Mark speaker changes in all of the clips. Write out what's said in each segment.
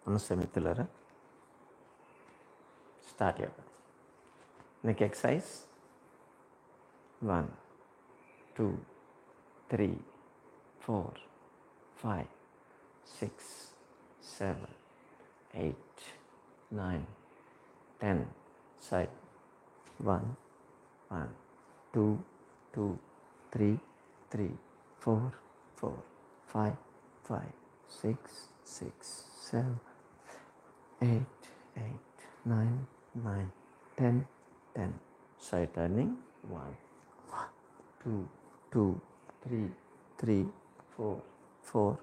Speaker 1: నమస్తే మిత్రులారా, స్టార్ట్ చేద్దాం. Neck exercise 1 2 3 4 5 6 7 8 9 10. Side 1 1 2 2 3 3 4 4 5 5 6 6 7 8 8 9 9 10 10. Side turning 1 2 2 3 3 4 4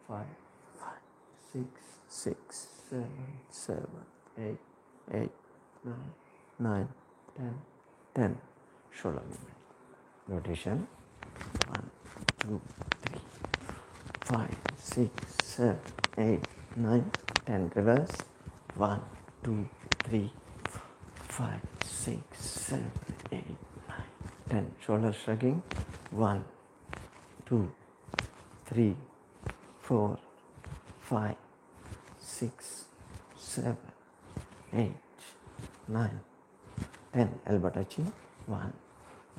Speaker 1: 5 5 6 6 7 7 8 8 9 9 10 10. Shoulder movement. Rotation 1 2 3 5 6 7 8 9 10. Reverse 1 2 3 5 6 7 8 9 10. Shoulder shrugging 1 2 3 4 5 6 7 8 9 10. Elbow touching 1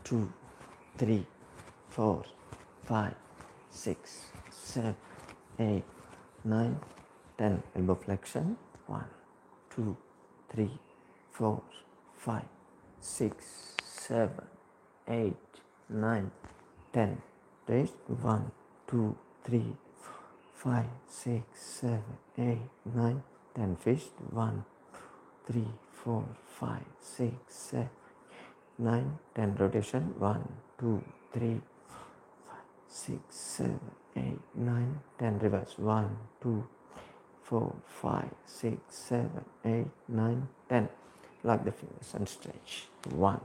Speaker 1: 2 3 4 5 6 7 8 9 10. Elbow flexion 1 2 3 4 5 6 7 8 9 10. Raise 1 2 3 5 6 7 8 9 10. Fist 1 3 4 5 6 7 9 10. Rotation 1 2 3 5 6 7 8 9 10. Reverse 1 2 4 5 6 7 8 9 10. Lock the fingers and stretch 1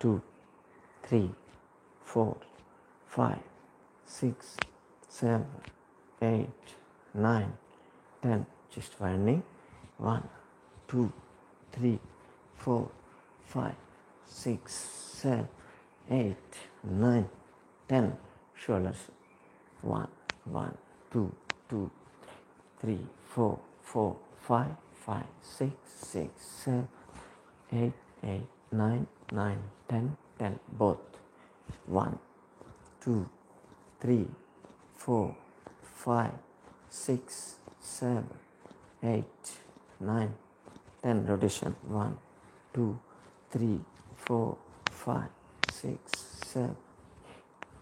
Speaker 1: 2 3 4 5 6 7 8 9 10. Chest winding 1 2 3 4 5 6 7 8 9 10. Shoulders 1 1 2 2 3 4 4 5 5 6 6 7 8 8 9 9 10 10. Both 1 2 3 4 5 6 7 8 9 10. Rotation 1 2 3 4 5 6 7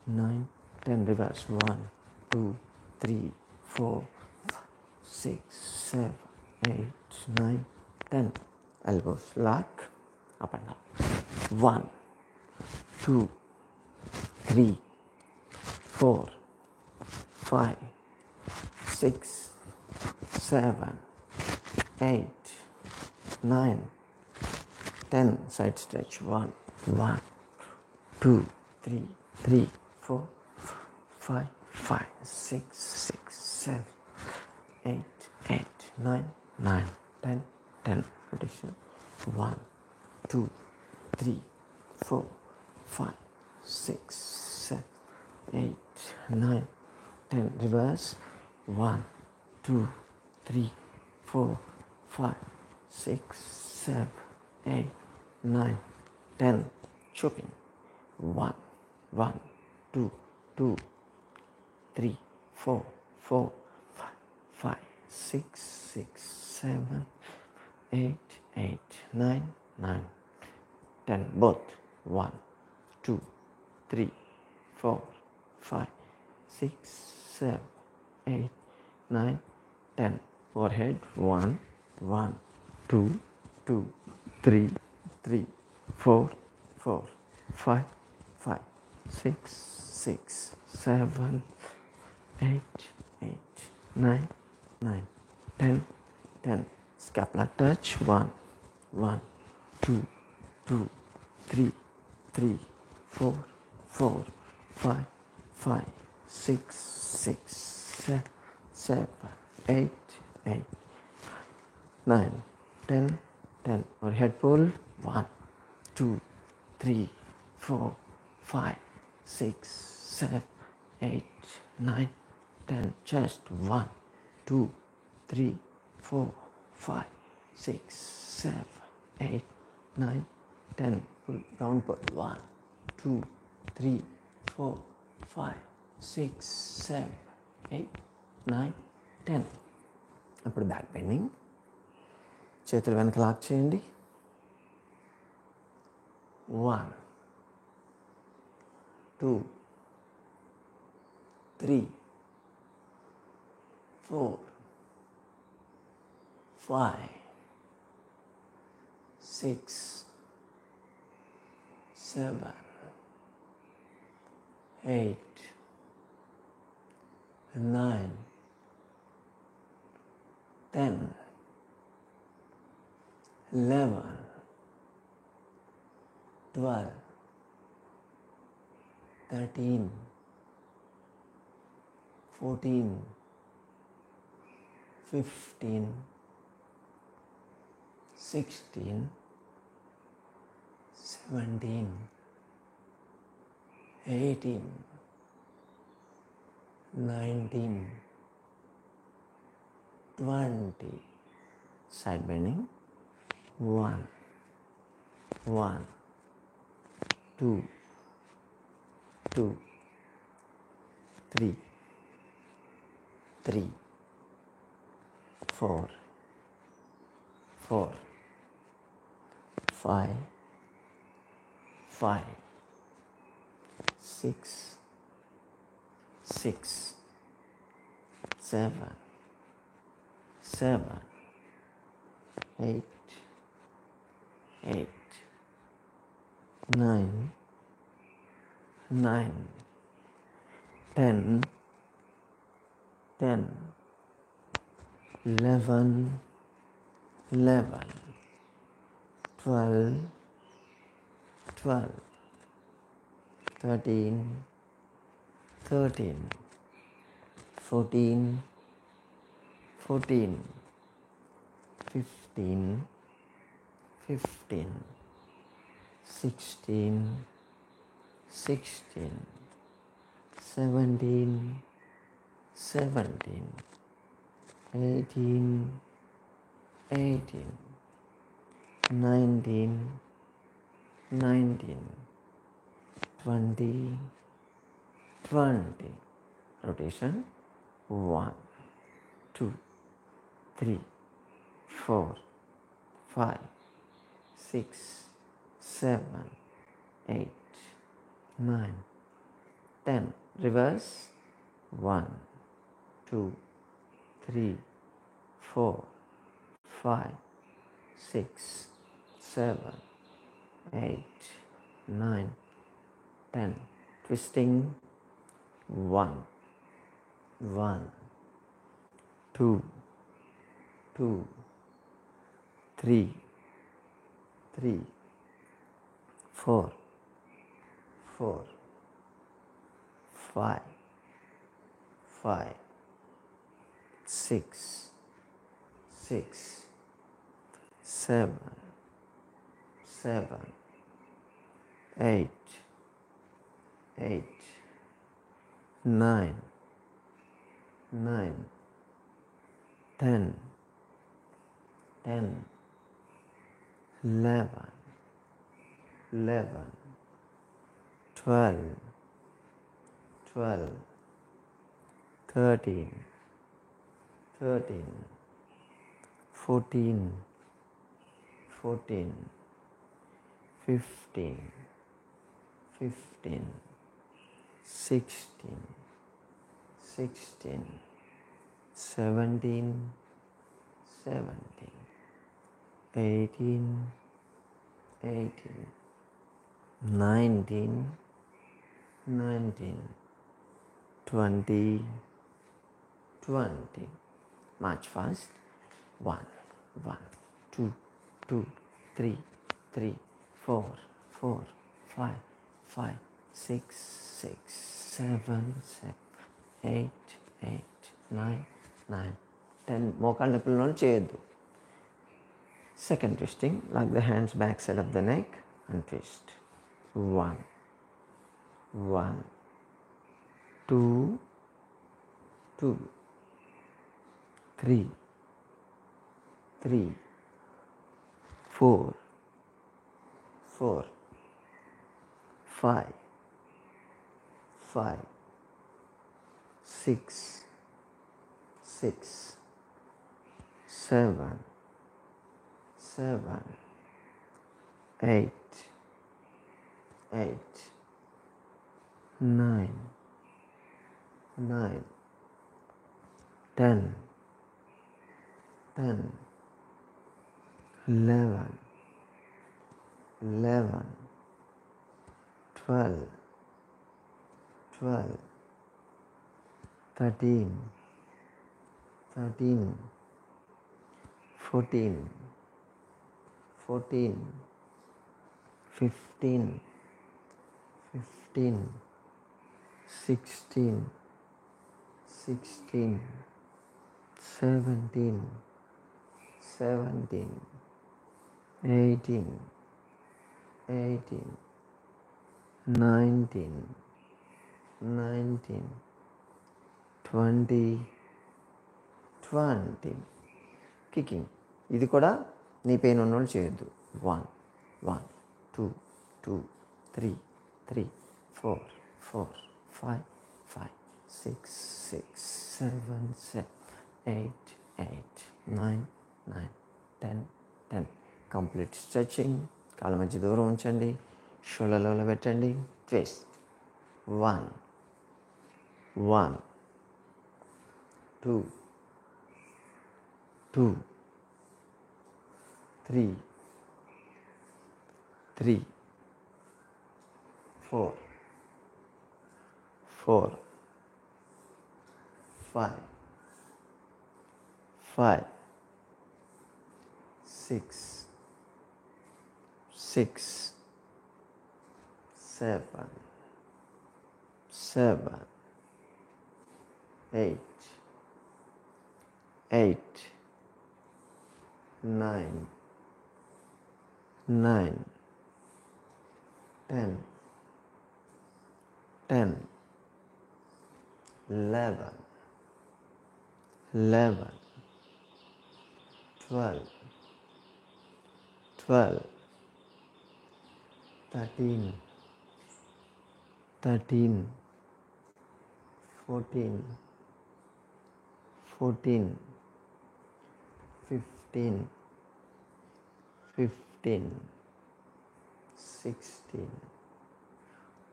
Speaker 1: 9 10. Reverse 1 2 3 4 6 7 8 9 10. Elbows lock, up and down. 1 2 3 4 5 6 7 8 9 10. Side stretch 1 1 2 3 3 4 5 5 6 6 7 8 8 9 9 10 10. Rotation 1 2 3 4 5 6 7 8 9 10. Reverse 1 2 3 4 5 6 7 8 9 10. Chopping 1 1 2 2 3 4 4 5 5 6 6 7 8 8 9 9 10. Both 1 2 3 4 5 6 7 8 9 10. Overhead 1 1 2 2 3 3 4 4 5 5 6 6 7 8 8 9 9 10 10. Scapula touch 1 1 2 2 3 3 4 4 5 5 6 6 7 7 8 8 9 10 10. Overhead pull 1 2 3 4 5 6 7 8 9 10. Chest 1 2 3 4, 5, 6, 7, 8, 9, 10. Full round pull. 1, 2, 3, 4, 5, 6, 7, 8, 9, 10. అప్పుడు back bending. చేతులు వెనక lock చేయండి. 1, 2, 3, 4, 5, 6, 7, 8, 9, 10, 11, 12, 13, 14, 15, 16, 17, 18, 19, 20. Side bending. 1, 1, 2, 2, 3, 3, 4, 4, 5, 5, 6, 6, 7, 7, 8, 8, 9, 9, 10, 10, 11, 11, 12, 12, 13, 13, 14, 14, 15, 15, 16, 16, 17, 17, 18, 18, 19, 19, 20, 20. Rotation. 1, 2, 3, 4, 5, 6, 7, 8, 9, 10. Reverse. 1, 2, 3, 4, 5, 6, 7, 8, 9, 10. Twisting. 1, 1, 2, 2, 3, 3, 4, 4, 5, 5, 6, 6, 7, 7, 8, 8, 9, 9, 10, 10, 11, 11, 12, 12, 13, 13, 14, 14, 15, 15, 16, 16, 17, 17, 18, 18, 19, 19, 20, 20. March fast. 1, 1, 2, 2, 3, 3, 4, 4, 5, 5, 6, 6, 7, 7, 8, 8, 9, 9, 10. మోకాళ్ళ నొప్పులను చేయొద్దు. Second twisting. Lock the hands back side of the neck and twist. 1, 1, 2, 2, 3, 3, 4, 4, 5, 5, 6, 6, 7, 7, 8, 8, 9, 9, 10, 10, 11, 11, 12, 12, 13, 13, 14, 14, 15, 15, 16, 16, 17, 17, 18, 18, 19, 19, 20, 20. Kicking. ఇది కూడా knee pain ఉన్నోళ్ళు చేయొద్దు. 1, 1, 2, 2, 3, 3, 4, 4, 5, 5, 6, 6, 7, 7, 8, 8, 9, 9, 10, 10. Complete stretching. కాళ్ళ మధ్య దూరం ఉంచండి. షోల్డర్లో పెట్టండి. ట్విస్ట్. 1, 1, 2, 2, 3, 3, 4, 4, 5, 5, 6, 6, 7, 7, 8, 8, 9, 9, 10, 10, 11, 11, 12, 12, 13, 13, 14, 14, 15, 15, 16,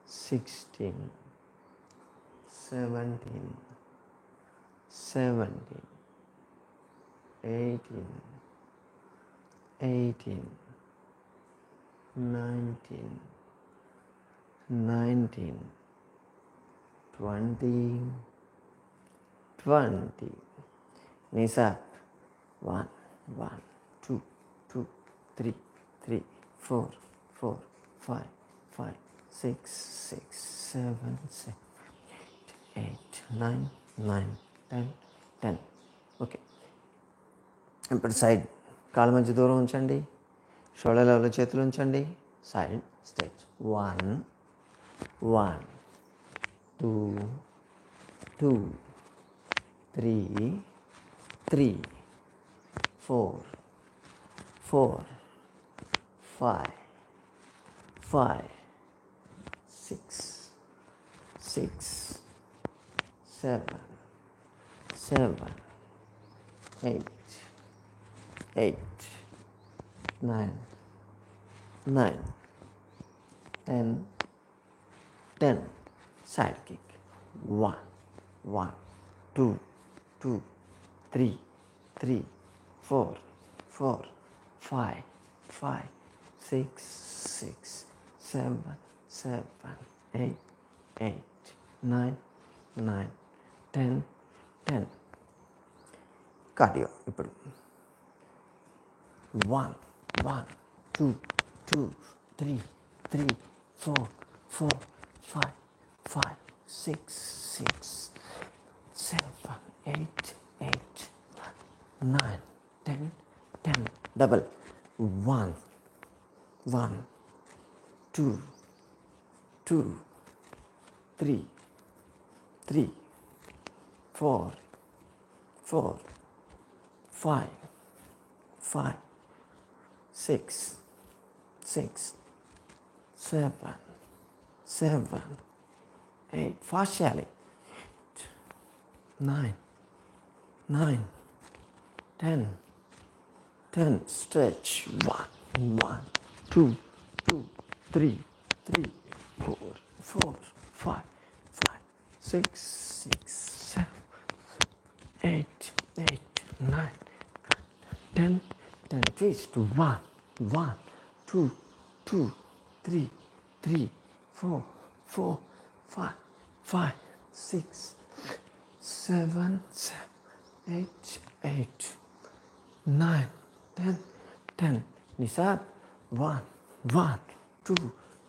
Speaker 1: 16, 17, 17, 18, 18, 19, 19, 20, 20. Knees up. 1, 1, 2, 2, 3, 3, 4, 4, 5, 5, 6, 6, 7, 7, 8, 9, 9, 10, 10. ఓకే. ఇప్పుడు సైడ్. కాళ్ళ మధ్య దూరం ఉంచండి. షోల్డర్ లెవెల్లో చేతులు ఉంచండి. Side stretch. 1, 1, 2, 2, 3, 3, 4, 4, 5, 5, 6, 6, 7, 7, 8, 8, 9, 9, 10, 10. Side kick. 1, 1, 2, 2, 3, 3, 4, 4, 5, 5, 6, 6, 7, 7, 8, 8, 9, 9, 10, 10. Cardio ఇప్పుడు 1, 1, 2, 2, 3, 3, 4, 4, 5, 5, 6, 6, 7, 8, 8, 9, 10, 10. Double. 1, 1, 2, 2, 3, 3, 4, 4, 5, 5, 6, 6, 7, 7, 8. Fast, Shelly. 9, 9, 10, 10. Stretch. 1, 1, 2, 2, 3, 3, 4, 4, 5, 5, 6, 6, 7, 8, 8, 9, 10, 10. Twist. 1, 1, 2, 2, 3, 3, 4, 4, 5, 5, 6, 7, 8, 8, 9, 10, 10. Knees up. 1, 1, 2,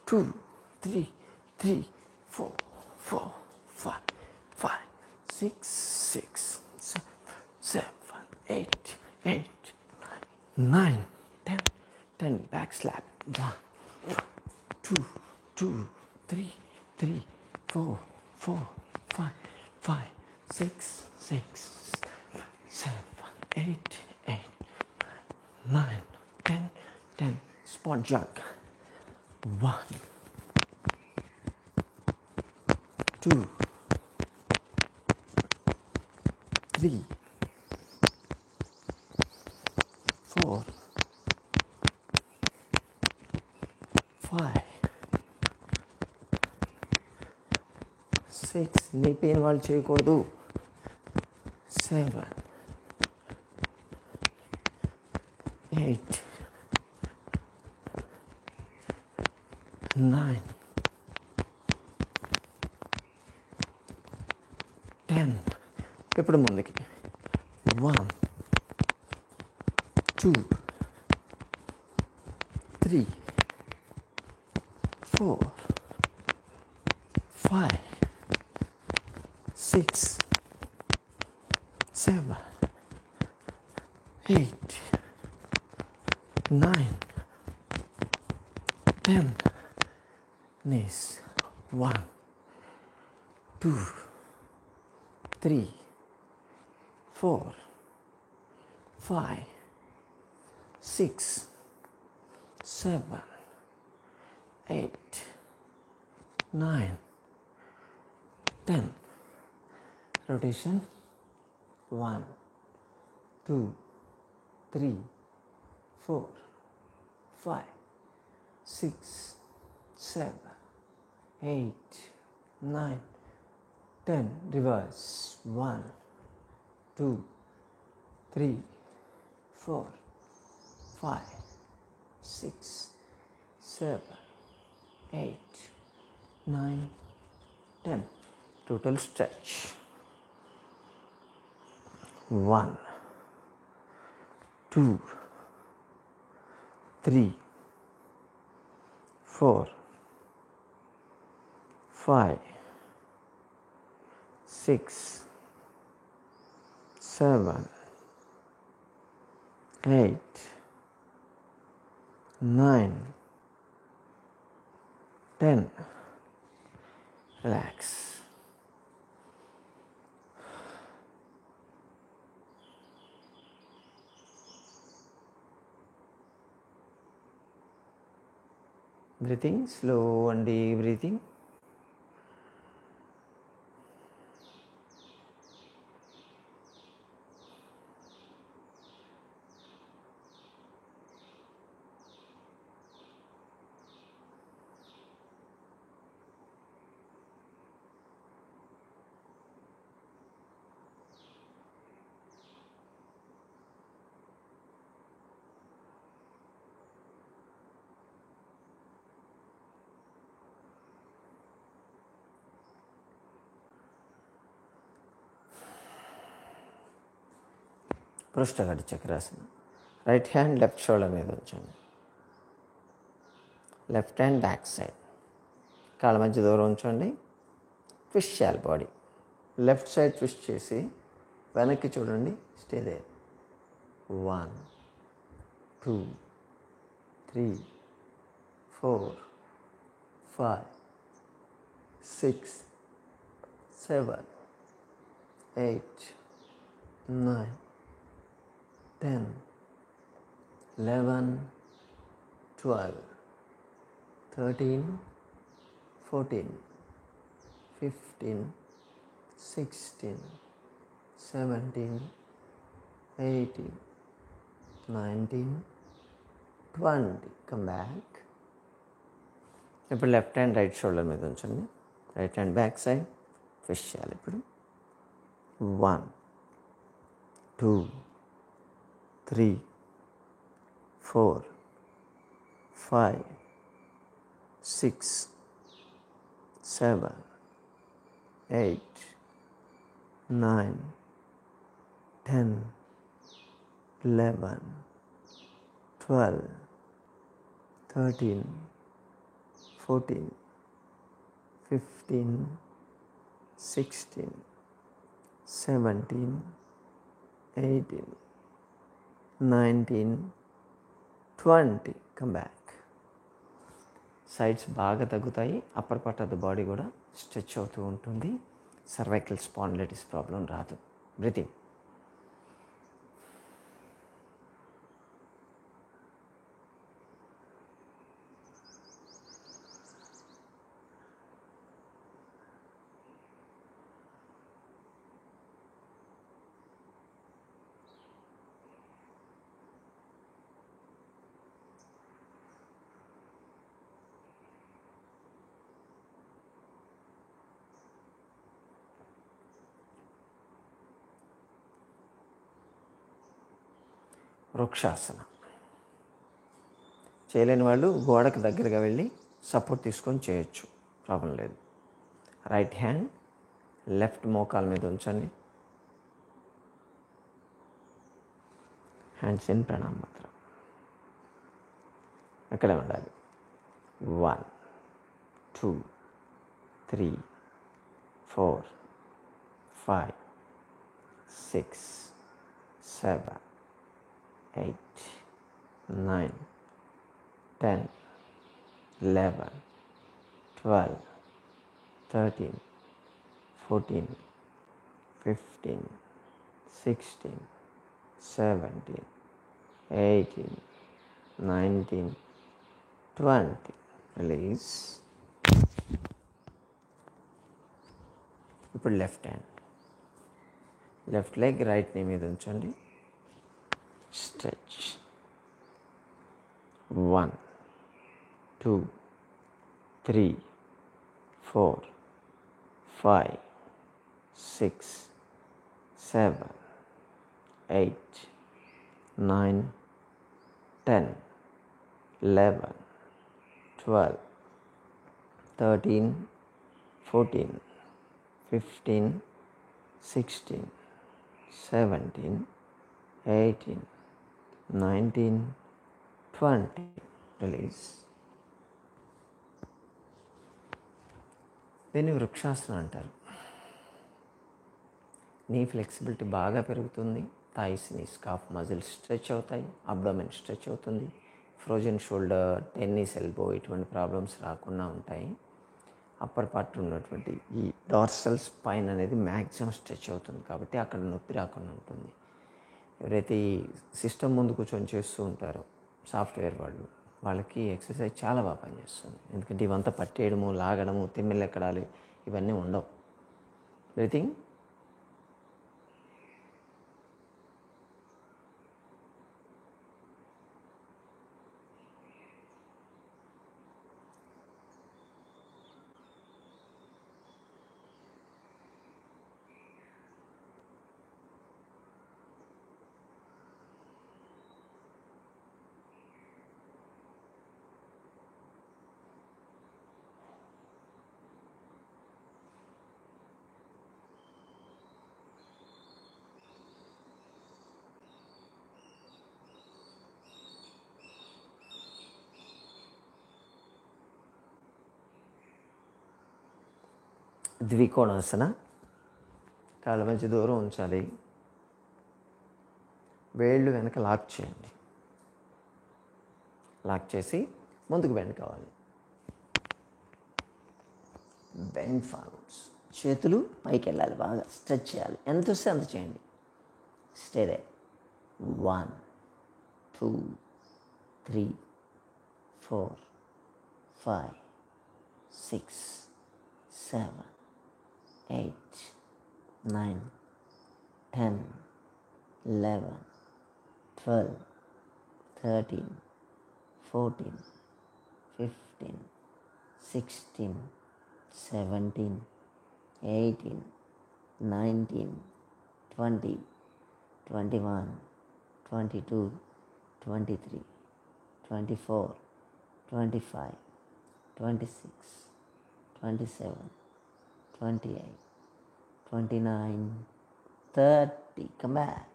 Speaker 1: 2, 3, 3, 4, 4, 5, 5, 6, 6, 7, 8, 8, 9, 10, 10. Back slap. 1, 2, 2, 3, 3, 4, 4, 5, 5, 6, 6, 7, 8, 8, 9, 10, 10. Spot jump. 1, 2, 3, 4, 5, 6. Knee pain వాళ్ళు చేయకూడదు. 7, 8, 9, 10. ఇప్పుడు ముందుకి. 1, 2, 3, 4, 5, 6, 7, 8, 9, 10. Knees. 1, 2, 3, 4, 5, 6, 7, 8, 9, 10. Rotation. 1, 2, 3, 4, 5, 6, 7, 8, 9, 10. Reverse. 1, 2, 3, 4, 5, 6, 7, 8, 9, 10. Total stretch. 1, 2, 3, 4, 5, 6, 7, 8, 9, 10. Relax. Breathing, slow and deep breathing. పృష్ఠగడి చక్రాసనం. రైట్ హ్యాండ్ లెఫ్ట్ షోల్డర్ మీద ఉంచండి. Left hand back side. కాళ్ళ మధ్య దూరం ఉంచండి. ట్విస్ట్ చేయాలి బాడీ. లెఫ్ట్ సైడ్ ట్విస్ట్ చేసి వెనక్కి చూడండి. Stay there. 1, 2, 3, 4, 5, 6, 7, 8, 9, 10. 11, 12, 13, 14, 15, 16, 17, 18, 19, 20. Come back. ఇప్పుడు లెఫ్ట్ హ్యాండ్ రైట్ షోల్డర్ మీద ఉంచండి. Right hand back side twist చేయాలి. ఇప్పుడు 1, 2, 3, 4, 5, 6, 7, 8, 9, 10, 11, 12, 13, 14, 15, 16, 17, 18, 19, 20. Come back. సైడ్స్ బాగా తగ్గుతాయి. Upper part of the body కూడా స్ట్రెచ్ అవుతూ ఉంటుంది. సర్వైకల్ స్పాండిలైటిస్ ప్రాబ్లం రాదు. బ్రీతింగ్. వృక్షాసన. చేయలేని వాళ్ళు గోడకు దగ్గరగా వెళ్ళి సపోర్ట్ తీసుకొని చేయొచ్చు, ప్రాబ్లం లేదు. రైట్ హ్యాండ్ లెఫ్ట్ మోకాల మీద ఉంచండి. హ్యాండ్స్ ఇన్ ప్రణామముద్ర. అక్కడే ఉండాలి. 1, 2, 3, 4, 5, 6, 7, 8, 9, 10, 11, 12, 13, 14, 15, 16, 17, 18, 19, 20. Release. ఇప్పుడు left hand left leg right నీ మీద ఉంచండి. Stretch. 1, 2, 3, 4, 5, 6, 7, 8, 9, 10, 11, 12, 13, 14, 15, 16, 17, 18, 19, 20. Release. దీన్ని వృక్షాసనం అంటారు. నీ ఫ్లెక్సిబిలిటీ బాగా పెరుగుతుంది. థైస్, నీ స్కాఫ్ మజిల్స్ స్ట్రెచ్ అవుతాయి. అబ్డోమెన్ స్ట్రెచ్ అవుతుంది. ఫ్రోజన్ షోల్డర్, టెన్నిస్ ఎల్బో ఇటువంటి ప్రాబ్లమ్స్ రాకుండా ఉంటాయి. అప్పర్ పార్ట్ ఉన్నటువంటి ఈ డార్సల్ స్పైన్ అనేది మ్యాక్సిమం స్ట్రెచ్ అవుతుంది కాబట్టి అక్కడ నొప్పి రాకుండా ఉంటుంది. ఎవరైతే ఈ సిస్టమ్ ముందు కూర్చొని చేస్తూ ఉంటారో సాఫ్ట్వేర్ వాళ్ళకి ఎక్సర్సైజ్ చాలా బాగా పనిచేస్తుంది. ఎందుకంటే ఇవంతా పట్టేయడము, లాగడము, తిమ్మెలెక్కడాలు ఇవన్నీ ఉండవు. బ్రీతింగ్. ద్వికోణాసన. కాళ్ళ మధ్య దూరం ఉంచాలి. వేళ్ళు వెనక లాక్ చేయండి. లాక్ చేసి ముందుకు బెండ్ కావాలి. Bend forwards. చేతులు పైకి వెళ్ళాలి, బాగా స్ట్రెచ్ చేయాలి. ఎంత వస్తే అంత చేయండి. Stay they. 1, 2, 3, 4, 5, 6, 7, 8, 9, 10, 11, 12, 13, 14, 15, 16, 17, 18, 19, 20, 21, 22, 23, 24, 25, 26, 27, 28, 29, 30. Come back.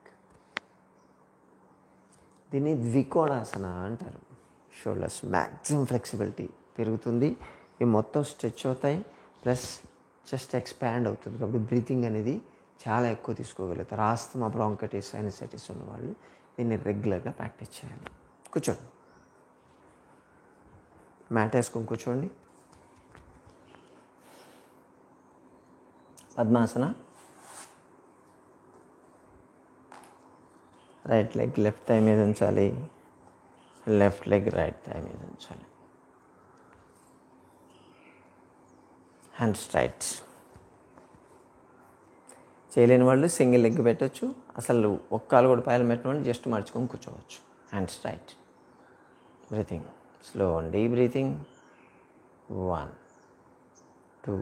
Speaker 1: దీన్ని ద్వికోణాసన అంటారు. షోల్డర్స్ మ్యాక్సిమం ఫ్లెక్సిబిలిటీ పెరుగుతుంది, ఇవి మొత్తం స్ట్రెచ్ అవుతాయి, ప్లస్ చెస్ట్ ఎక్స్పాండ్ అవుతుంది. కాబట్టి బ్రీతింగ్ అనేది చాలా ఎక్కువ తీసుకోగలుగుతారు. ఆస్తమా, బ్రాంకైటిస్, సైనసైటిస్ ఉన్నవాళ్ళు దీన్ని రెగ్యులర్గా ప్రాక్టీస్ చేయాలి. కూర్చోండి, మ్యాట్ వేసుకొని కూర్చోండి. Padmasana. Right leg left thigh మీద ఉంచాలి, లెఫ్ట్ లెగ్ రైట్ థై మీద ఉంచాలి. Hands straight. చేయలేని వాళ్ళు సింగిల్ లెగ్ పెట్టచ్చు, అసలు ఒక్కలు కూడా పైన పెట్టిన వాళ్ళు జస్ట్ మర్చుకొని కూర్చోవచ్చు. Hands straight. Breathing slow and deep breathing. 1, 2,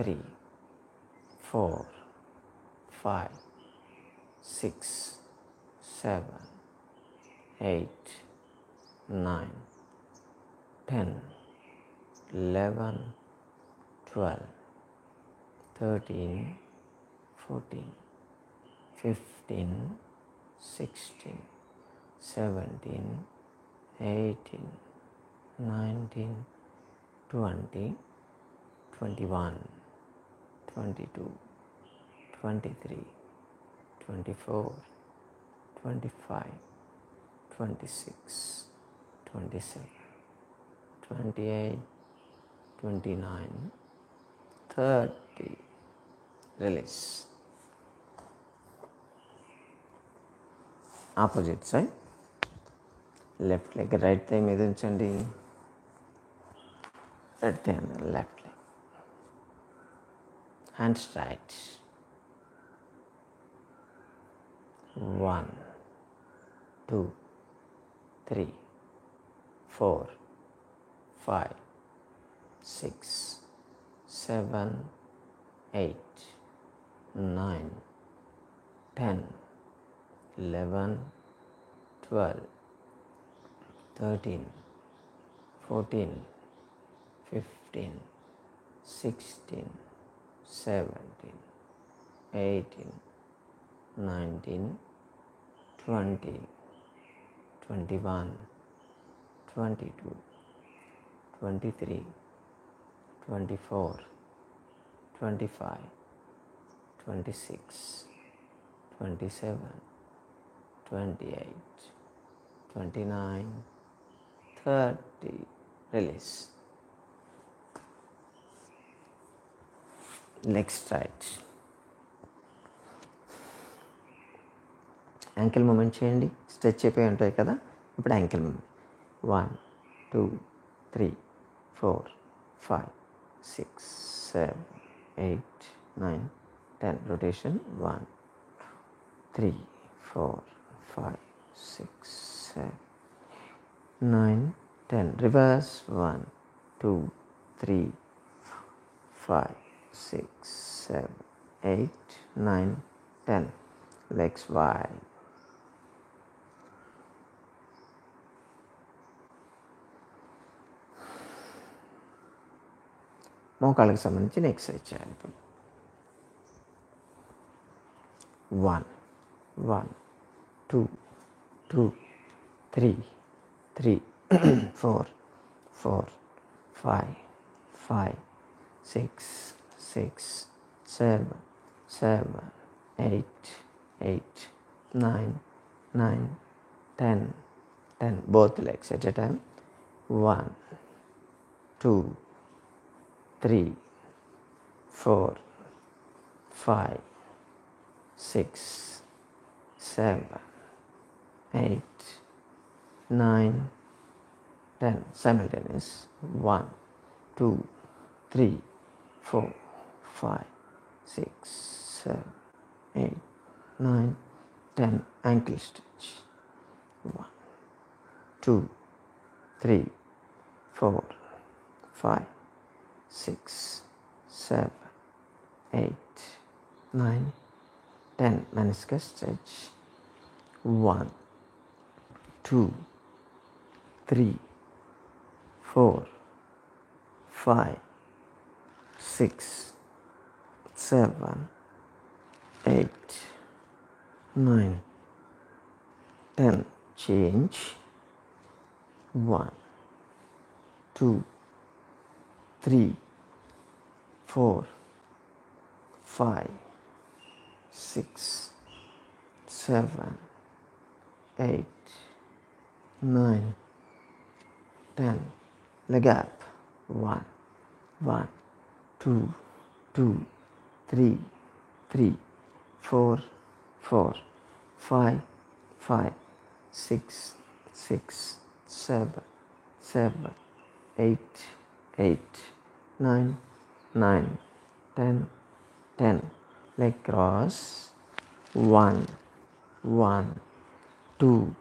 Speaker 1: 3, 4, 5, 6, 7, 8, 9, 10, 11, 12, 13, 14, 15, 16, 17, 18, 19, 20, 21, 22, 23, 24, 25, 26, 27, 28, 29, 30. Release. Opposite side. Left leg right thigh మీద ఉంచండి, right thigh on the left leg. Hands straight. 1, 2, 3, 4, 5, 6, 7, 8, 9, 10, 11, 12, 13, 14, 15, 16, 17, 18, 19, 20, 21, 22, 23, 24, 25, 26, 27, 28, 29, 30. Release. Legs straight. Ankle movement చేయండి. స్ట్రెచ్ అయిపోయి ఉంటాయి కదా, ఇప్పుడు ankle movement. 1, 2, 3, 4, 5, 6, 7, 8, 9, 10. Rotation. 1, 3, 4, 5, 6, 7, 9, 10. Reverse. 1, 2, 3, 5, 6, 7, 8, 9, 10. Legs wide. మోకాళ్ళకి సంబంధించిన exercise చేయాలి ఇప్పుడు. 1, 1, 2, 2, 3, 3, 4, 4, 5, 5, 6, 6, 7, 7, 8, 8, 9, 9, 10, 10. Both legs at a time. 1, 2, 3, 4, 5, 6, 7, 8, 9, 10. Simultaneous. 1, 2, 3, 4, 5, 6, 7, 8, 9, 10. Ankle stretch. 1, 2, 3, 4, 5, 6, 7, 8, 9, 10. Meniscus stretch. 1, 2, 3, 4, 5, 6, 7, 8, 9, 10. Change. 1, 2, 3, 4, 5, 6, 7, 8, 9, 10. Leg up. 1, 1, 2, 2, 3, 3, 4, 4, 5, 5, 6, 6, 7, 7, 8, 8, 9, 9, 10, 10. Leg cross. 1, 1, 2,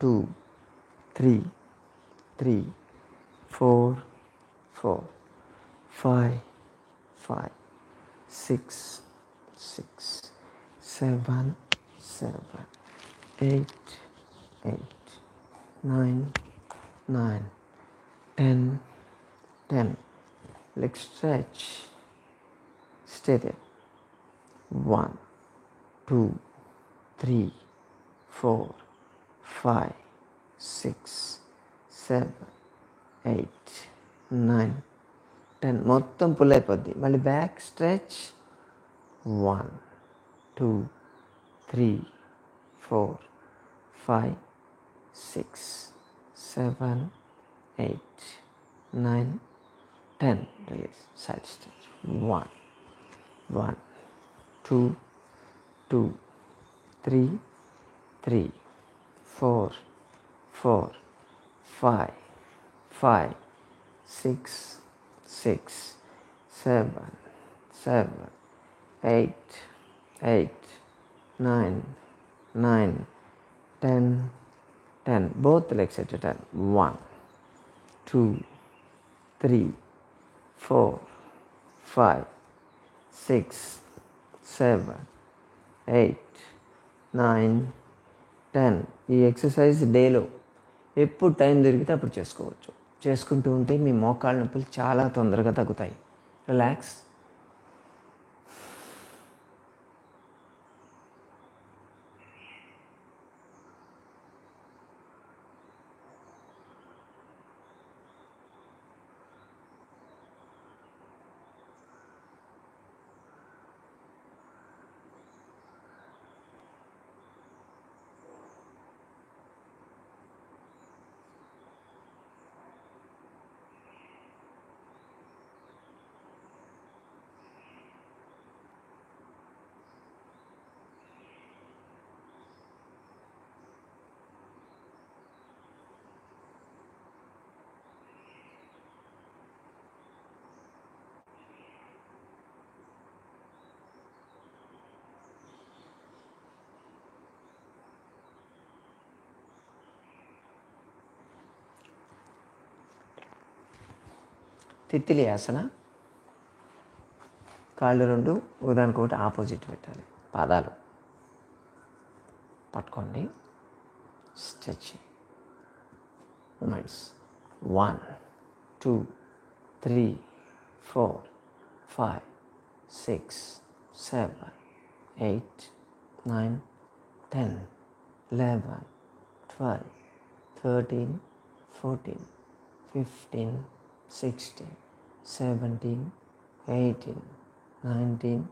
Speaker 1: 2, 3, 3, 4, 4, 5, 5, 6, 6, 7, 7, 8, 8, 9, 9, 10, 10. Leg stretch. Stay there. 1, 2, 3, 4, 5, 6, 7, 8, 9, 10. మొత్తం pull అయిపోద్ది. మళ్ళీ back stretch. 1, 2, 3, 4, 5, 6, 7, 8, 9, 10. Release. Side stretch. 1, 1, 2, 2, 3, 3, 4, 4, 5, 5, 6, 6, 7, 7, 8, 8, 9, 9, 10, 10. Both legs at a time. 1, 2, 3, 4, 5, 6, 7, 8, 9, 10. ఈ exercise డేలో ఎప్పుడు time దొరికితే అప్పుడు చేసుకోవచ్చు. చేసుకుంటూ ఉంటే మీ మోకాళ్ళ నొప్పులు చాలా తొందరగా తగ్గుతాయి. రిలాక్స్. తిత్తిలి ఆసన. కాళ్ళు రెండు ఒకదానికొకటి ఆపోజిట్ పెట్టాలి. పాదాలు పట్టుకోండి. Stretch moments. 1, 2, 3, 4, 5, 6, 7, 8, 9, 10, 11, 12, 13, 14, 15, 16, 17, 18, 19,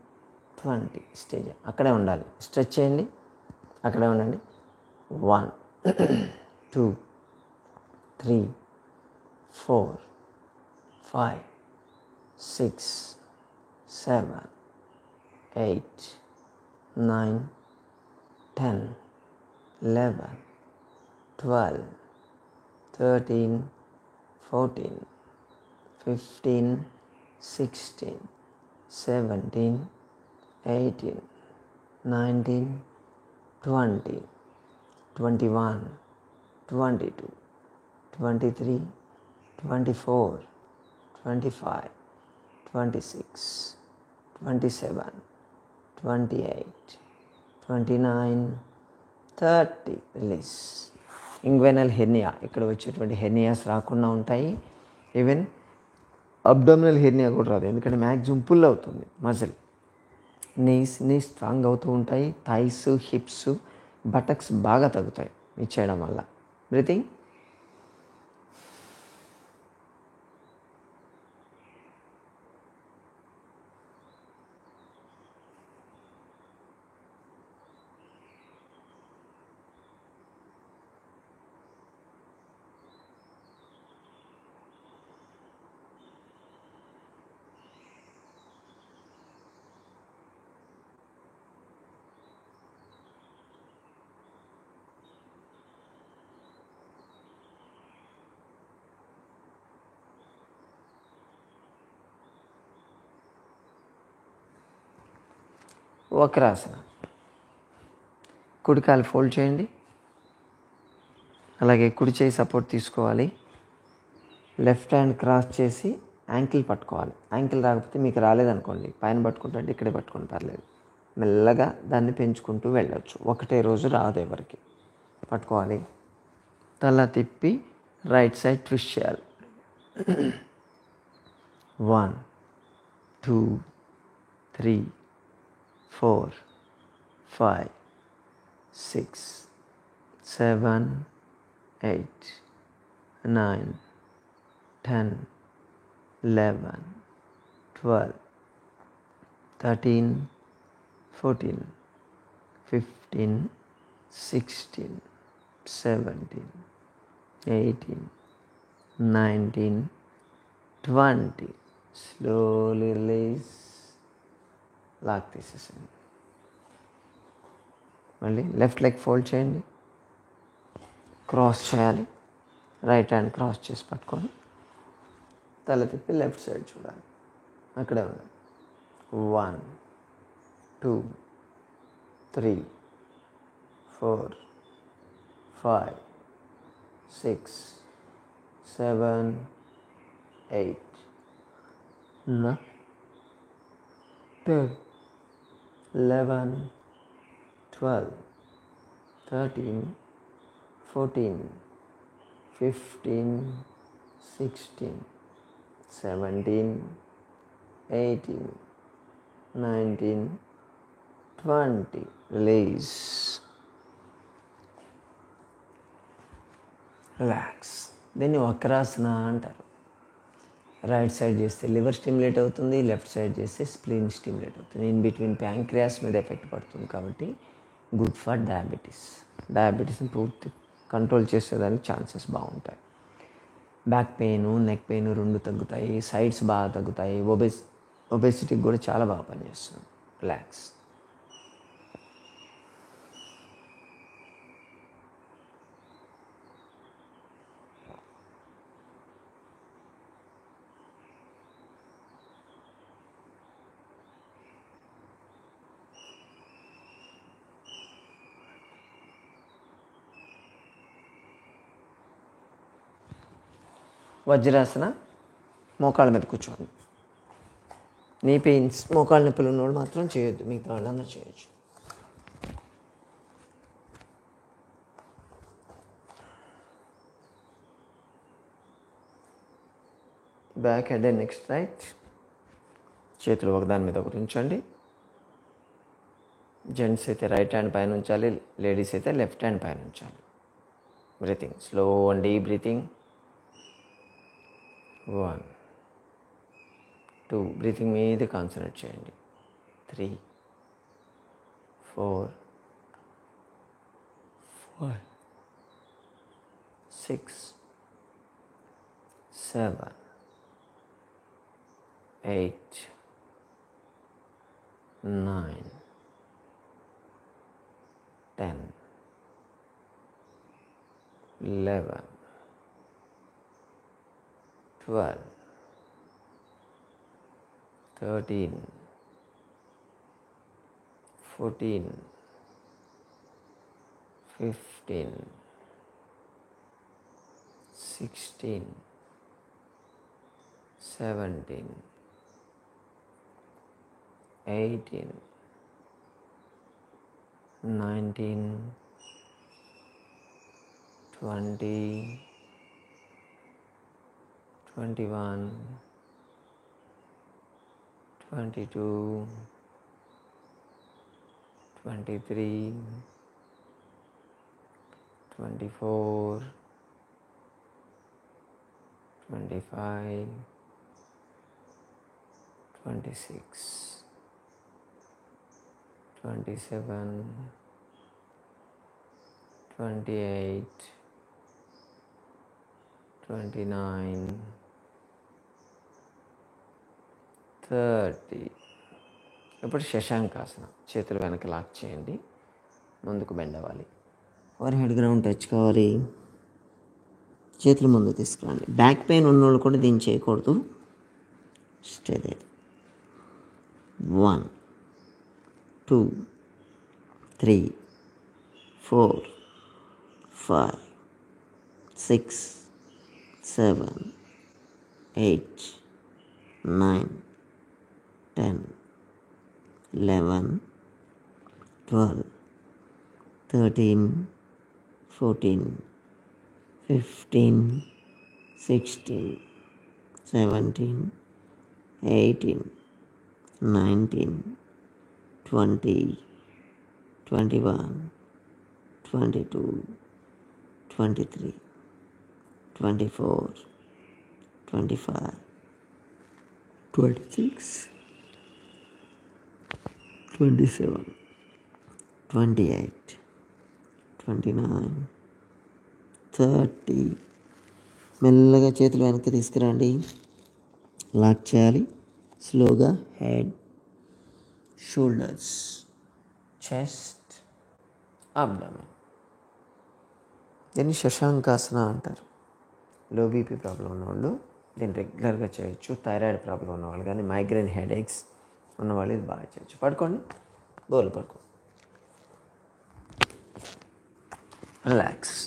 Speaker 1: 20. స్టేజ్ అక్కడే ఉండాలి. స్ట్రెచ్ చేయండి. అక్కడే ఉండండి. 1, 2, 3, 4, 5, 6, 7, 8, 9, 10, 11, 12, 13, 14, 15, 16, 17, 18, 19, 20, 21, 22, 23, 24, 25, 26, 27, 28, 29, 30. రిలీజ్. ఇంగ్వెనల్ హెర్నియా, ఇక్కడ వచ్చేటువంటి హెర్నియాస్ రాకుండా ఉంటాయి. ఈవెన్ అబ్డామినల్ హెర్నియా కూడా రాదు, ఎందుకంటే మ్యాక్సిమం పుల్ అవుతుంది మజిల్. నీస్ని స్ట్రాంగ్ అవుతూ ఉంటాయి. థైస్, హిప్స్, బటక్స్ బాగా తగ్గుతాయి ఇది చేయడం వల్ల. బ్రీతింగ్. వక్రాసన. కుడికాలు ఫోల్డ్ చేయండి, అలాగే కుడి చేయి సపోర్ట్ తీసుకోవాలి. లెఫ్ట్ హ్యాండ్ క్రాస్ చేసి యాంకిల్ పట్టుకోవాలి. యాంకిల్ రాకపోతే మీకు రాలేదనుకోండి, పైన పట్టుకుంటే ఇక్కడే పట్టుకుని పర్లేదు. మెల్లగా దాన్ని పెంచుకుంటూ వెళ్ళొచ్చు. ఒకటే రోజు రాదు ఎవరికి. పట్టుకోవాలి, తల తిప్పి రైట్ సైడ్ ట్విస్ట్ చేయాలి. 1, 2, 3, 4, 5, 6, 7, 8, 9, 10, 11, 12, 13, 14, 15, 16, 17, 18, 19, 20. Slowly release. లాక్ తీసేసండి. మళ్ళీ లెఫ్ట్ లెగ్ ఫోల్డ్ చేయండి, క్రాస్ చేయాలి. రైట్ హ్యాండ్ క్రాస్ చేసి పట్టుకొని తల తిప్పి లెఫ్ట్ సైడ్ చూడాలి. అక్కడే ఉండాలి. 1, 2, 3, 4, 5, 6, 7, 8, 9, 10, 11, 12, 13, 14, 15, 16, 17, 18, 19, 20. రిలీజ్. రిలాక్స్. దీన్ని వక్రాసన అంటారు. రైట్ సైడ్ చేస్తే లివర్ స్టిమ్యులేట్ అవుతుంది, లెఫ్ట్ సైడ్ చేస్తే స్ప్లీన్ స్టిమ్యులేట్ అవుతుంది. ఇన్ బిట్వీన్ ప్యాంక్రియాస్ మీద ఎఫెక్ట్ పడుతుంది కాబట్టి గుడ్ ఫర్ డయాబెటీస్ని పూర్తి కంట్రోల్ చేసేదానికి ఛాన్సెస్ బాగుంటాయి. బ్యాక్ పెయిన్, నెక్ పెయిన్ 2 తగ్గుతాయి. సైడ్స్ బాగా తగ్గుతాయి. ఒబెసిటీకి కూడా చాలా బాగా పనిచేస్తుంది. రిలాక్స్. వజ్రాసన. మోకాళ్ళ మీద కూర్చోండి. నీ పెయిన్స్, మోకాళ్ళ నొప్పులు ఉన్నవాళ్ళు మాత్రం చేయొద్దు, మిగతా వాళ్ళందరూ చేయొచ్చు. Back head and neck straight. చేతులు ఒకదాని మీద ఒకటి ఉంచండి. జెంట్స్ అయితే రైట్ హ్యాండ్ పైన ఉంచాలి, లేడీస్ అయితే లెఫ్ట్ హ్యాండ్ పైన ఉంచాలి. Breathing. Slow and deep breathing. 1, 2. Breathing మీద కాన్సన్ట్రేట్ చేయండి. 3, 4, 5, 6, 7, 8, 9, 10, 11, 12, 13, 14, 15, 16, 17, 18, 19, 20, 21, 22, 23, 24, 25, 26, 27, 28, 29, 30. ఇప్పుడు శశాంకాసన. చేతులు వెనక లాక్ చేయండి, ముందుకు బెండ్ అవ్వాలి, ఓవర్ హెడ్ గ్రౌండ్ టచ్ కావాలి, చేతులు ముందు తీసుకురండి. బ్యాక్ పెయిన్ ఉన్నోళ్ళు కూడా దీన్ని చేయకూడదు. Stay there. 1, 2, 3, 4, 5, 6, 7, 8, 9, 10, 11, 12, 13, 14, 15, 16, 17, 18, 19, 20, 21, 22, 23, 24, 25, 26, 27, 28, 29, 30. మెల్లగా చేతులు వెనక్కి తీసుకురండి, లాక్ చేయాలి. స్లోగా హెడ్, షోల్డర్స్, చెస్ట్, అబ్డమెన్. దీన్ని శశాంకాసన అంటారు. లో బీపీ ప్రాబ్లం ఉన్నవాళ్ళు దీన్ని రెగ్యులర్గా చేయొచ్చు. థైరాయిడ్ ప్రాబ్లం ఉన్నవాళ్ళు కానీ, మైగ్రేన్ హెడేక్స్ ఉన్నవాళ్ళు ఇది బాగా చేయొచ్చు. పడుకోండి, బోర్లు పడుకో, రిలాక్స్.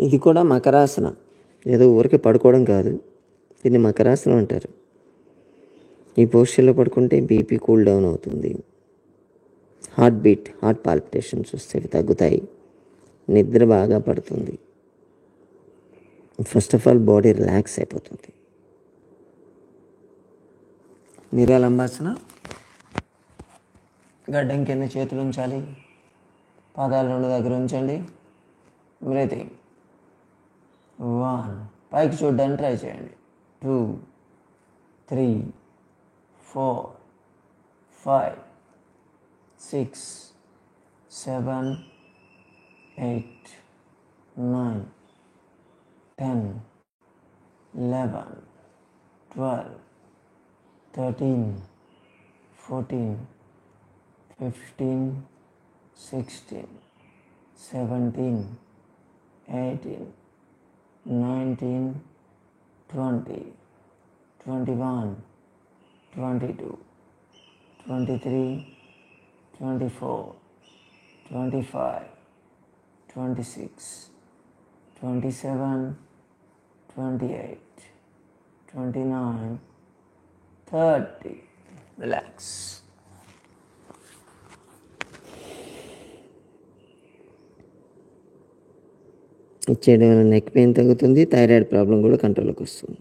Speaker 1: ఇది కూడా మకరాసనం. ఏదో ఊరికే పడుకోవడం కాదు, దీన్ని మకరాసనం అంటారు. ఈ పోస్చర్లో పడుకుంటే బీపీ కూల్ డౌన్ అవుతుంది, హార్ట్ పాల్పిటేషన్స్ వస్తాయి, తగ్గుతాయి, నిద్ర బాగా పడుతుంది. First of all body relax అయిపోతుంది. నిరాలంబాసన. గడ్డం కింద చేతులు ఉంచాలి, పాదాలు రెండు దగ్గర ఉంచండి. బ్రీతింగ్. 1, పైకి చూడడానికి ట్రై చేయండి. 2, 3, 4, 5, 6, 7, 8, 9, 10, 11, 12, 13, 14, 15, 16, 17, 18, 19, 20, 21, 22, 23, 24, 25, 26, 27, 28, 29, 30. Relax. ఇచ్చేయడం వల్ల నెక్ పెయిన్ తగ్గుతుంది, థైరాయిడ్ ప్రాబ్లం కూడా కంట్రోల్లోకి వస్తుంది.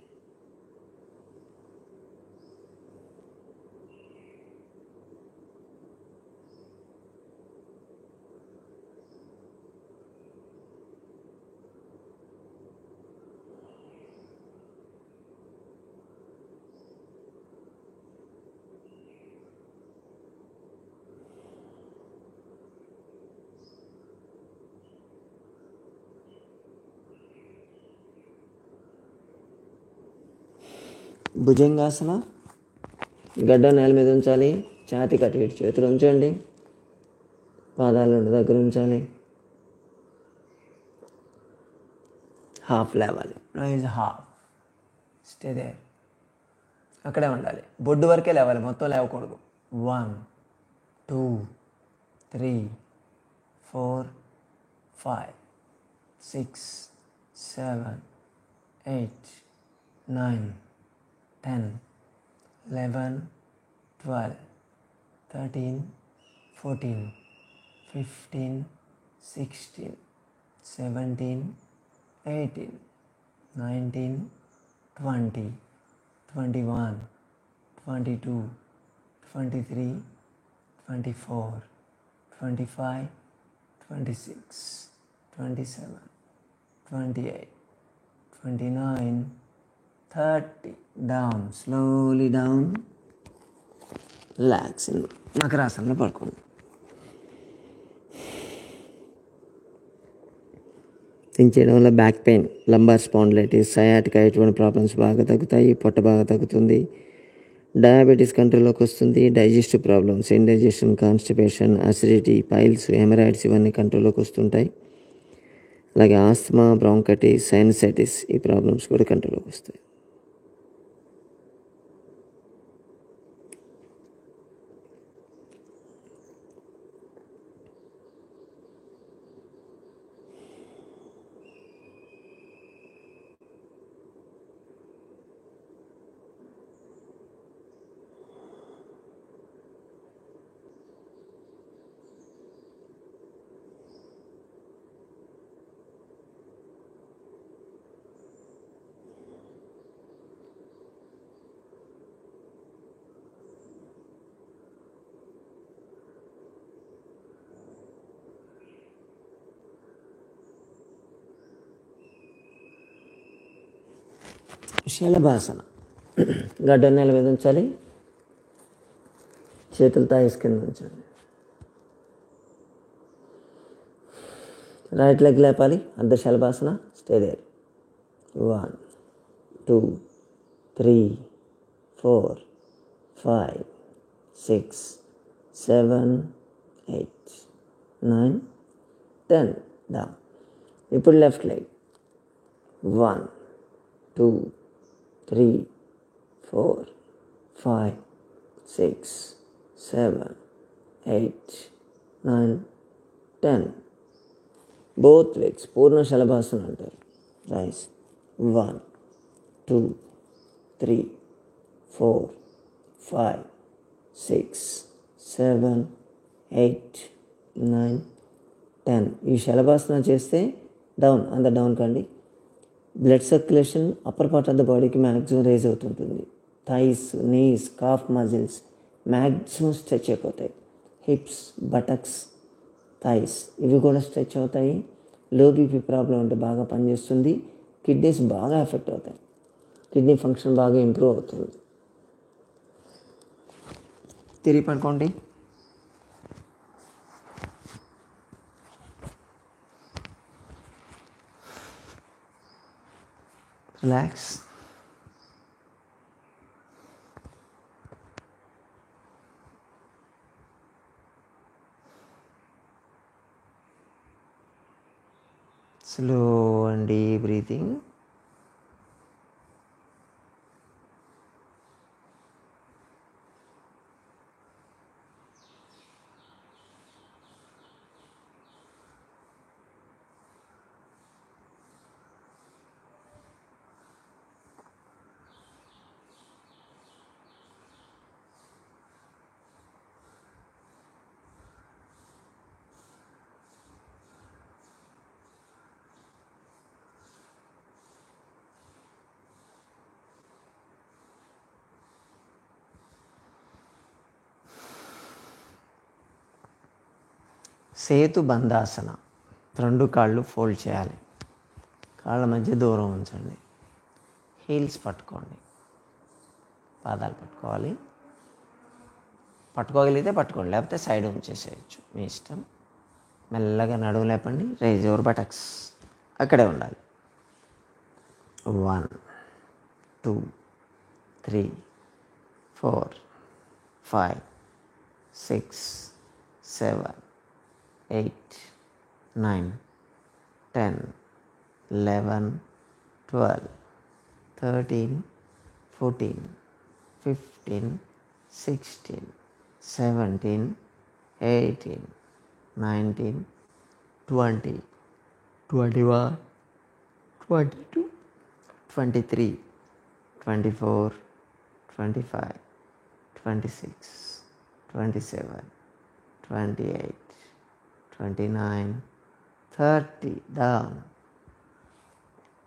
Speaker 1: భుజంగాసన. గడ్డ నేల మీద ఉంచాలి, ఛాతీ కట్టి ఇటు చేతులు ఉంచండి, పాదాలు రెండు దగ్గర ఉంచాలి. హాఫ్ లేవాలి, రైజ్ హాఫ్, స్టే దేర్, అక్కడే ఉండాలి. బొడ్డు వరకే లేవాలి, మొత్తం లేవకూడదు. 1, 2, 3, 4, 5, 6, 7, 8, 9, 10, 11, 12, 13, 14, 15, 16, 17, 18, 19, 20, 21, 22, 23, 24, 25, 26, 27, 28, 29, 30. Down, slowly down. Relax. మకరాసనంలో పడుకోండి. తించేయడం వల్ల back pain, lumbar spondylitis, sciatica ఇటువంటి ప్రాబ్లమ్స్ బాగా తగ్గుతాయి. పొట్ట బాగా తగ్గుతుంది. డయాబెటీస్ కంట్రోల్లోకి వస్తుంది. Digestive problems, indigestion, constipation, acidity, piles, haemorrhoids ఇవన్నీ కంట్రోల్లోకి వస్తుంటాయి. అలాగే ఆస్తమా, బ్రాంకైటిస్, సైనసైటిస్ ఈ ప్రాబ్లమ్స్ కూడా కంట్రోల్లోకి వస్తాయి. శలభాసన. గడ్డ నేల మీద ఉంచాలి, చేతులు తాయిస్ కింద ఉంచండి. రైట్ లెగ్ లేపాలి, అర్ధ శలభాసన, స్టే దేర్. 1, 2, 3, 4, 5, 6, 7, 8, 9, 10. డౌన్. ఇప్పుడు లెఫ్ట్ లెగ్. 1, 2, 3, 4, 5, 6, 7, 8, 9, 10. బోత్ లెగ్స్ పూర్ణ శలభాసన అంటారు. రైస్. 1, 2, 3, 4, 5, 6, 7, 8, 9, 10. ఈ శలభాసన చేస్తే డౌన్, అంత డౌన్ కండి. Blood circulation upper part of the బాడీకి మ్యాక్సిమం రేజ్ అవుతుంటుంది. Thighs, knees, calf muscles maximum stretch అయిపోతాయి. హిప్స్, బటక్స్, థైస్ ఇవి కూడా స్ట్రెచ్ అవుతాయి. లో బీపీ ప్రాబ్లం అంటే బాగా పనిచేస్తుంది. కిడ్నీస్ బాగా ఎఫెక్ట్ అవుతాయి. కిడ్నీ ఫంక్షన్ బాగా ఇంప్రూవ్ అవుతుంది. తిరిగి పడుకోండి. Relax. Slow and deep breathing. Setu bandhasana. 2 కాళ్ళు ఫోల్డ్ చేయాలి. కాళ్ళ మధ్య దూరం ఉంచండి. హీల్స్ పట్టుకోండి. పాదాలు పట్టుకోవాలి. పట్టుకోగలిగితే పట్టుకోండి, లేకపోతే సైడ్ ఉంచేసేయచ్చు, మీ ఇష్టం. మెల్లగా నడుము లేపండి. Rise your buttocks. అక్కడే ఉండాలి. 1 2 3 4 5 6 7 8 9 10 11 12 13 14 15 16 17 18 19 20 21 22 23 24 25 26 27 28 29 30. Down.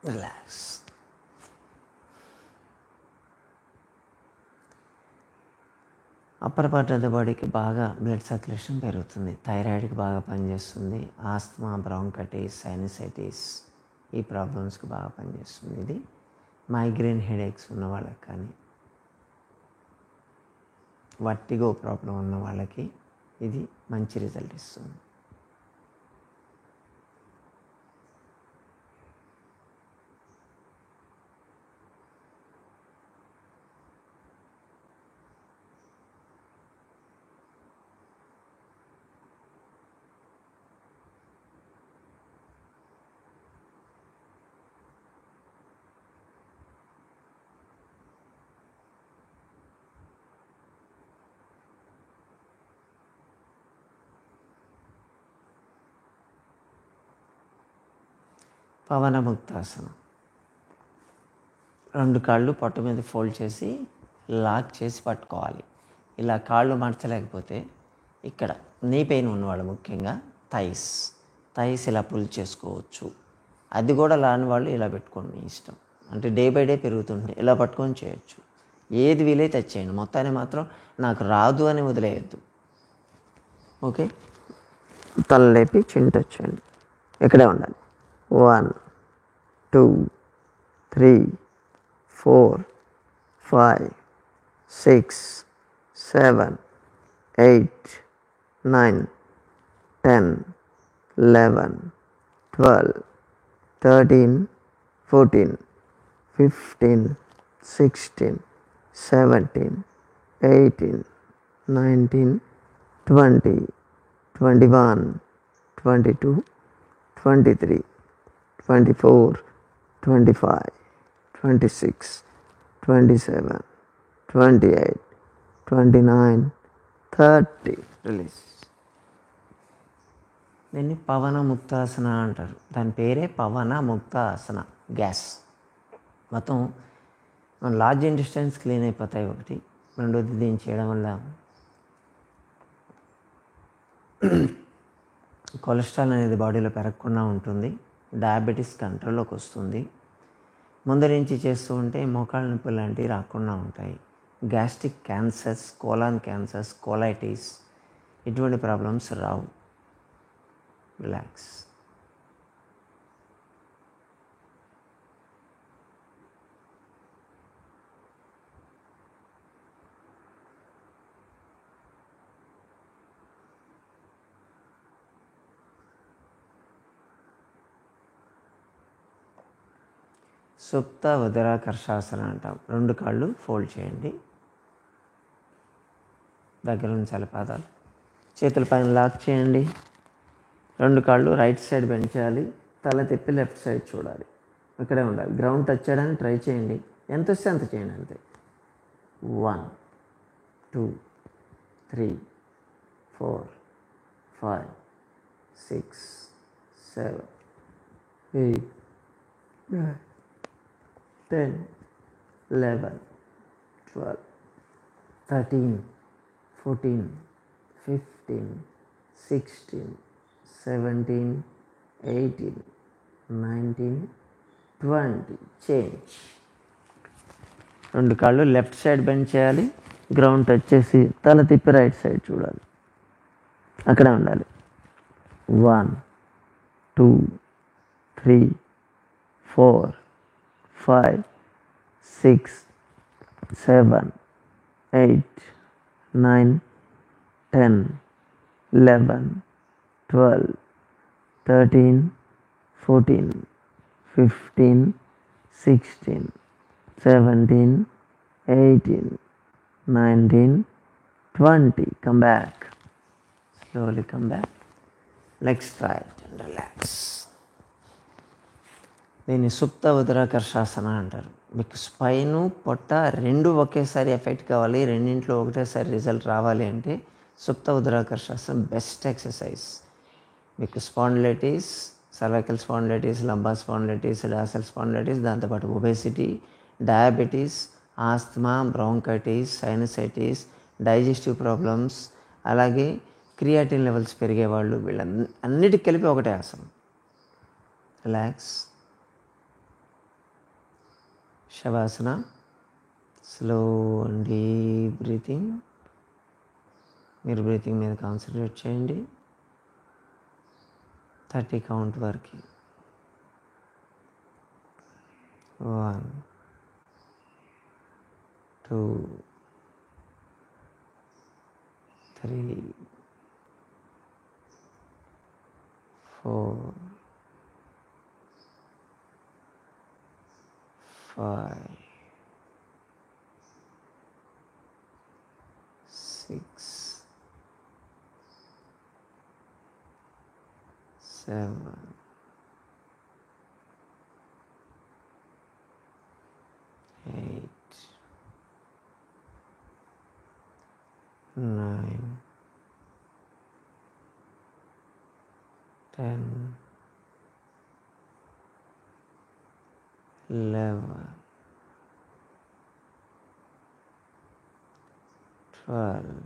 Speaker 1: Relax. Upper part of the బాడీకి బాగా బ్లడ్ సర్క్యులేషన్ పెరుగుతుంది. థైరాయిడ్కి బాగా పనిచేస్తుంది. ఆస్తమా, బ్రాంకైటిస్, సైనసైటిస్ ఈ ప్రాబ్లమ్స్కి బాగా పనిచేస్తుంది. ఇది మైగ్రేన్ హెడేక్స్ ఉన్న వాళ్ళకి కానీ, వర్టిగో ప్రాబ్లం ఉన్న వాళ్ళకి ఇది మంచి రిజల్ట్ ఇస్తుంది. పవనముక్తాసనం. 2 కాళ్ళు పొట్ట మీద ఫోల్డ్ చేసి లాక్ చేసి పట్టుకోవాలి. ఇలా కాళ్ళు మడచలేకపోతే ఇక్కడ నీ పెయిన్ ఉన్నవాళ్ళు ముఖ్యంగా థైస్ ఇలా పుల్ చేసుకోవచ్చు. అది కూడా రాని వాళ్ళు ఇలా పెట్టుకోండి, మీ ఇష్టం. అంటే డే బై డే పెరుగుతుంటే ఇలా పట్టుకొని చేయొచ్చు. ఏది వీలైతే తెచ్చేయండి. మొత్తాన్ని మాత్రం నాకు రాదు అని వదిలేయద్దు. ఓకే, తల లేపి చిన్న వచ్చేయండి. ఇక్కడే ఉండాలి. 1 2 3 4 5 6 7 8 9 10 11 12 13 14 15 16 17 18 19 20 21 22 23 24 25 26 27 28 29 30. రిలీజ్. దీన్ని పవనముక్తాసన అంటారు. దాని పేరే పవనముక్తాసన. గ్యాస్ మొత్తం లార్జ్ ఇంటెస్టైన్స్ క్లీన్ అయిపోతాయి. ఒకటి. రెండోది, దీన్ని చేయడం వల్ల కొలెస్ట్రాల్ అనేది బాడీలో పెరగకుండా ఉంటుంది. డయాబెటీస్ కంట్రోల్లోకి వస్తుంది. ముందు నుంచి చేస్తూ ఉంటే మోకాళ్ళ నొప్పులు లాంటివి రాకుండా ఉంటాయి. Gastric cancers, colon cancers, colitis ఇటువంటి ప్రాబ్లమ్స్ రావు. రిలాక్స్. సుప్త ఉదరాకర్షాసన అంటాం. 2 కాళ్ళు ఫోల్డ్ చేయండి. దగ్గర ఉంచాలి పాదాలు. చేతుల పైన లాక్ చేయండి. 2 కాళ్ళు రైట్ సైడ్ బెండ్ చేయాలి. తల తిప్పి లెఫ్ట్ సైడ్ చూడాలి. ఇక్కడే ఉండాలి. గ్రౌండ్ టచ్ చేయడానికి ట్రై చేయండి. ఎంత వస్తే అంత చేయండి, అంతే. 1 2 3 4 5 6 7 8 9 10 11 12 13 14 15 16 17 18 19 20. చేంజ్. 2 కాళ్ళు లెఫ్ట్ సైడ్ బెండ్ చేయాలి. గ్రౌండ్ టచ్ చేసి తల తిప్పి రైట్ సైడ్ చూడాలి. అక్కడే ఉండాలి. 1 2 3 4 5 6 7 8 9 10 11 12 13 14 15 16 17 18 19 20. Come back. Slowly come back. Legs straight and relax. దీన్ని సుప్త ఉదరాకర్షాసన అంటారు. మీకు స్పైను పొట్ట రెండు ఒకేసారి ఎఫెక్ట్ కావాలి, రెండింట్లో ఒకటేసారి రిజల్ట్ రావాలి అంటే సుప్త ఉదరాకర్షాసనం బెస్ట్ ఎక్సర్సైజ్. మీకు spondylitis, cervical spondylitis, lumbar spondylitis, dorsal spondylitis, దాంతోపాటు obesity, diabetes, asthma, bronchitis, sinusitis, digestive problems, అలాగే క్రియాటిన్ లెవెల్స్ పెరిగేవాళ్ళు, వీళ్ళన్నిటికి కలిపి ఒకటే ఆసనం. రిలాక్స్. శవాసన. Slow and deep breathing. మీరు బ్రీతింగ్ మీద కాన్సన్ట్రేట్ చేయండి. 30 కౌంట్ వరకు. 1 2 3 4 5 6 7 8 9 10 11 12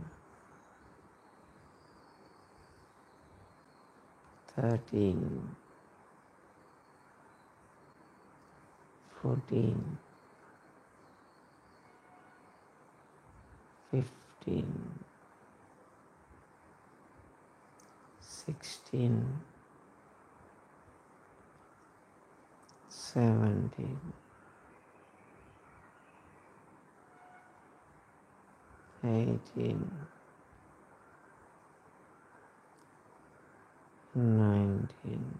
Speaker 1: 13 14 15 16 17 18 19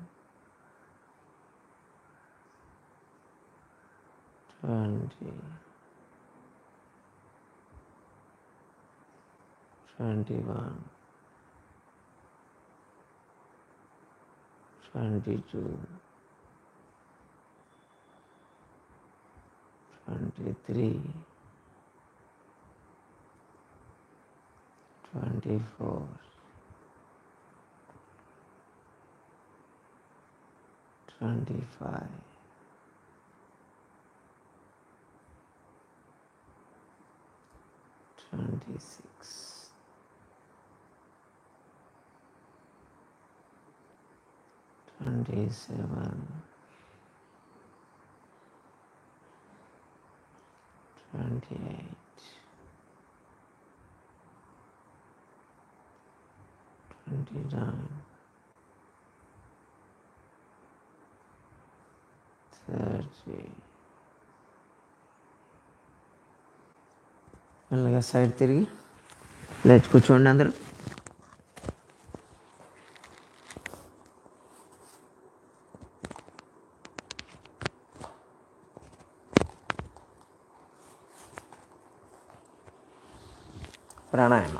Speaker 1: 20 21 22 23 24 25 26 27 28 29 30. మెల్లగా సైడ్ తిరిగి లేచి కూర్చోండి అందరూ. ప్రాణాయామ.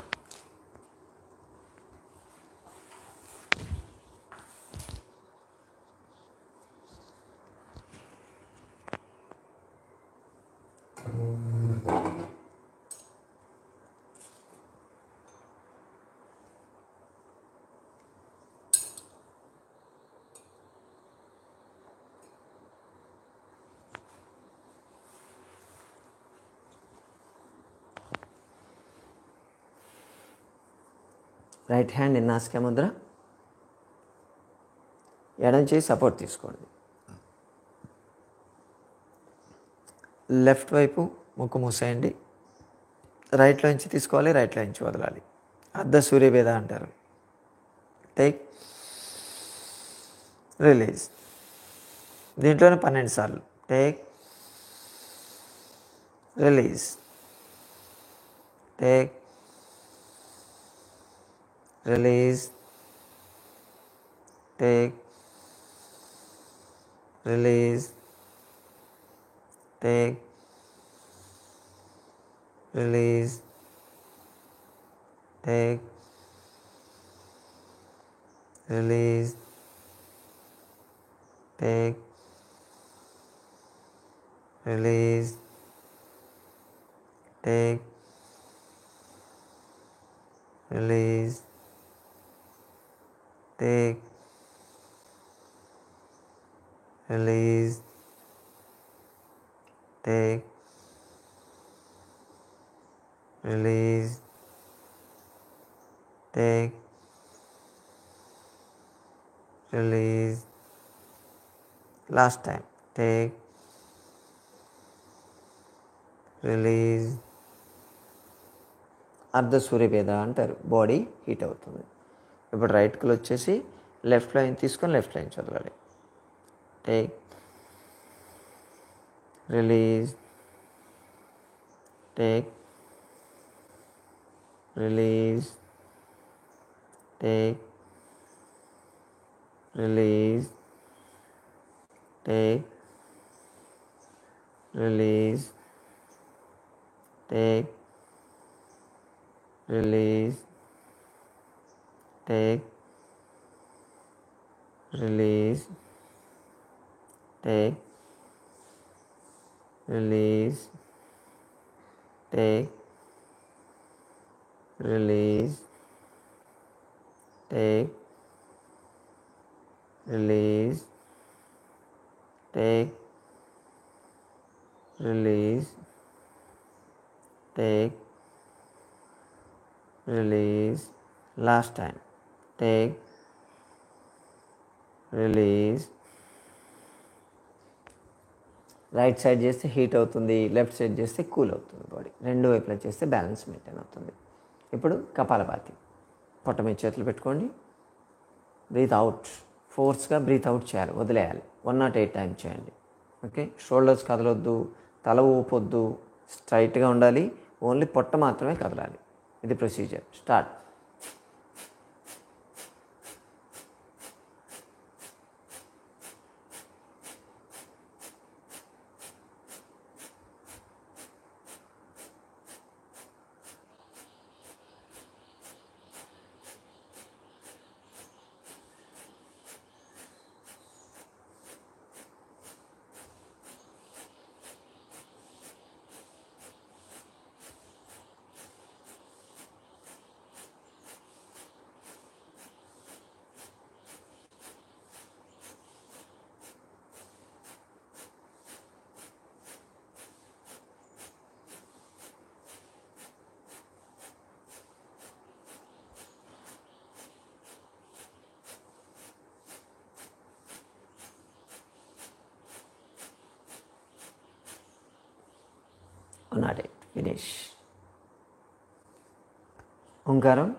Speaker 1: రైట్ హ్యాండ్ నాసికా ముద్ర. ఎడం చేయి సపోర్ట్ తీసుకోండి. లెఫ్ట్ వైపు ముక్కు మూసేయండి. రైట్లో నుంచి తీసుకోవాలి, రైట్లో నుంచి వదలాలి. అర్ధ సూర్యభేద అంటారు. Take release. దీంట్లోనే 12 సార్లు. Take, release, take, release, take, release, take, release, take, release, take, release, take, release, take, release, take, release, take, release. Last time. Take, release. అర్ధ సూర్యభేద అంటారు. బాడీ హీట్ అవుతుంది. ఇప్పుడు రైట్కి వచ్చేసి లెఫ్ట్ లైన్ తీసుకొని లెఫ్ట్ లైన్ చదవాలి. Take, release, take, release, take, release, take, release, take, release, take, release, take, release, take, release, take, release, take, release, take, release. Last time. Take, release. Right side చేస్తే heat అవుతుంది, left side చేస్తే cool అవుతుంది body. రెండు వైపులా చేస్తే balance maintain అవుతుంది. ఇప్పుడు కపాలభాతి. పొట్ట మీద చేతులు పెట్టుకోండి. Breathe out. ఫోర్స్గా బ్రీత్ అవుట్ చేయాలి, వదిలేయాలి. 108 టైమ్స్ చేయండి. ఓకే. షోల్డర్స్ కదలొద్దు, తల ఊపొద్దు, స్ట్రైట్గా ఉండాలి. ఓన్లీ పొట్ట మాత్రమే కదలాలి. ఇది procedure. Start. Not eight. Finish. ఓంకారం.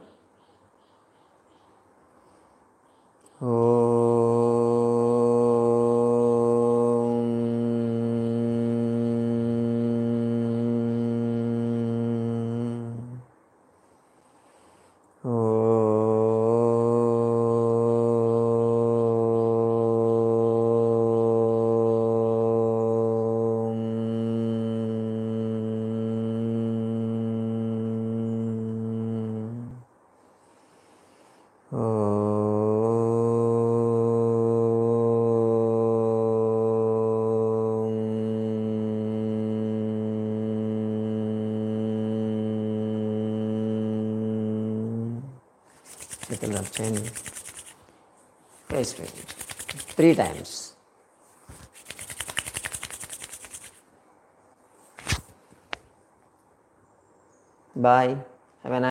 Speaker 1: చేతులు రబ్ చేయండి. ఫేస్ పెట్టి 3 times. Bye. Have a nice